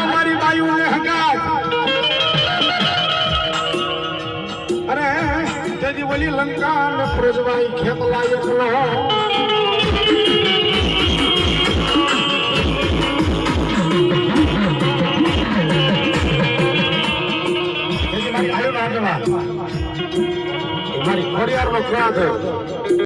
મારી બાયુ ને હગાત અરે તેજી વલી લંકા ને પ્રજવાઈ ખેત લાયક લો મારી ખોડિયાર નો ક્યાં થયો